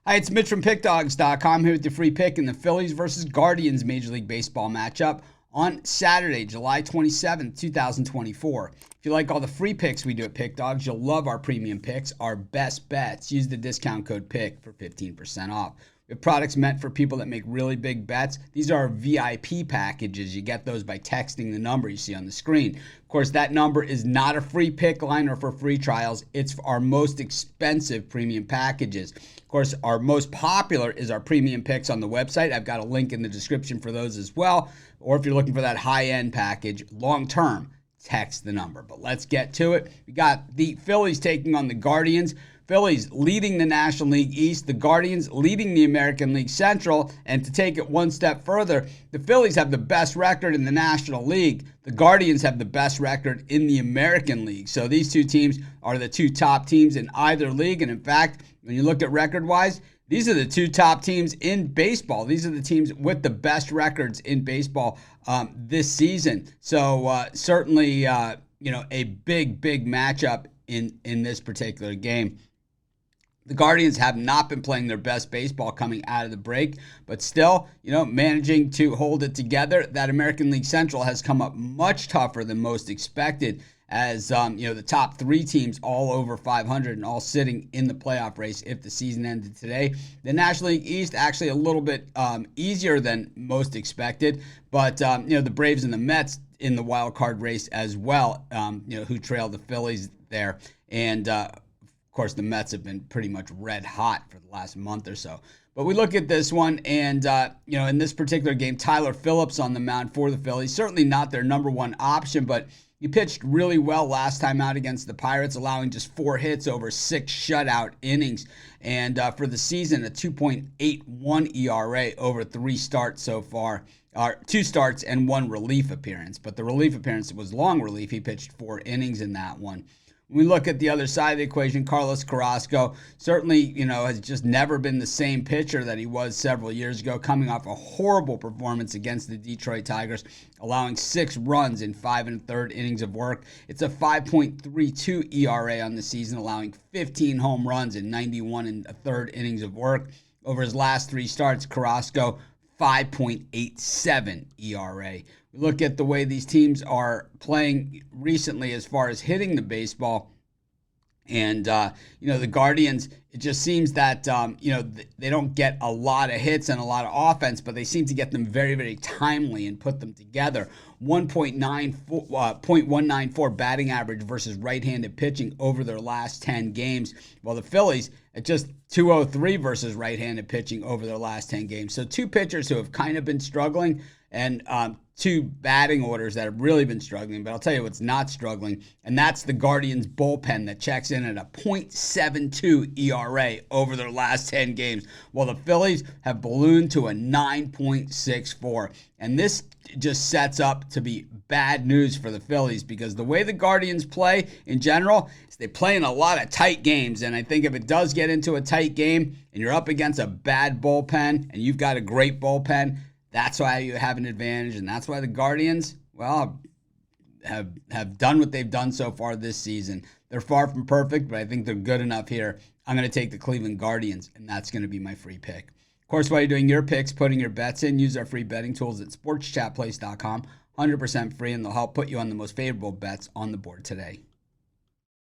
Hi, it's Mitch from Pickdawgz.com here with the free pick in the Phillies versus Guardians Major League Baseball matchup on Saturday, July 27th, 2024. If you like all the free picks we do at Pickdawgz, you'll love our premium picks, our best bets. Use the discount code PICK for 15% off. We have products meant for people that make really big bets. These are our VIP packages. You get those by texting the number you see on the screen. Of course, that number is not a free pick line or for free trials. It's our most expensive premium packages. Of course, our most popular is our premium picks on the website. I've got a link in the description for those as well. Or if you're looking for that high-end package, long-term, text the number. But let's get to it. We got the Phillies taking on the Guardians. Phillies leading the National League East, the Guardians leading the American League Central, and to take it one step further, the Phillies have the best record in the National League. The Guardians have the best record in the American League. So these two teams are the two top teams in either league, and in fact, when you look at record-wise, these are the two top teams in baseball. These are the teams with the best records in baseball this season. So certainly, a big matchup in this particular game. The Guardians have not been playing their best baseball coming out of the break, but still, managing to hold it together. That American League Central has come up much tougher than most expected as, the top three teams all over 500 and all sitting in the playoff race if the season ended today. The National League East actually a little bit easier than most expected, but, the Braves and the Mets in the wild card race as well, who trailed the Phillies there. And, of course, the Mets have been pretty much red hot for the last month or so. But we look at this one, and, in this particular game, Tyler Phillips on the mound for the Phillies. Certainly not their number one option, but he pitched really well last time out against the Pirates, allowing just 4 hits over 6 shutout innings. And for the season, a 2.81 ERA over 3 starts so far. 2 starts and 1 relief appearance. But the relief appearance was long relief. He pitched 4 innings in that one. When we look at the other side of the equation, Carlos Carrasco certainly, has just never been the same pitcher that he was several years ago, coming off a horrible performance against the Detroit Tigers, allowing 6 runs in 5 1/3 innings of work. It's a 5.32 ERA on the season, allowing 15 home runs in 91 1/3 innings of work. Over his last 3 starts, Carrasco 5.87 ERA. We look at the way these teams are playing recently as far as hitting the baseball. And, the Guardians, it just seems that, they don't get a lot of hits and a lot of offense, but they seem to get them very, very timely and put them together. 1.194 batting average versus right-handed pitching over their last 10 games. While the Phillies at just 203 versus right-handed pitching over their last 10 games. So 2 pitchers who have kind of been struggling, and 2 batting orders that have really been struggling. But I'll tell you what's not struggling, and that's the Guardians bullpen that checks in at a .72 ERA over their last 10 games, while the Phillies have ballooned to a 9.64. And this just sets up to be bad news for the Phillies, because the way the Guardians play in general is they play in a lot of tight games. And I think if it does get into a tight game and you're up against a bad bullpen and you've got a great bullpen, that's why you have an advantage, and that's why the Guardians, have done what they've done so far this season. They're far from perfect, but I think they're good enough here. I'm going to take the Cleveland Guardians, and that's going to be my free pick. Of course, while you're doing your picks, putting your bets in, use our free betting tools at sportschatplace.com. 100% free, and they'll help put you on the most favorable bets on the board today.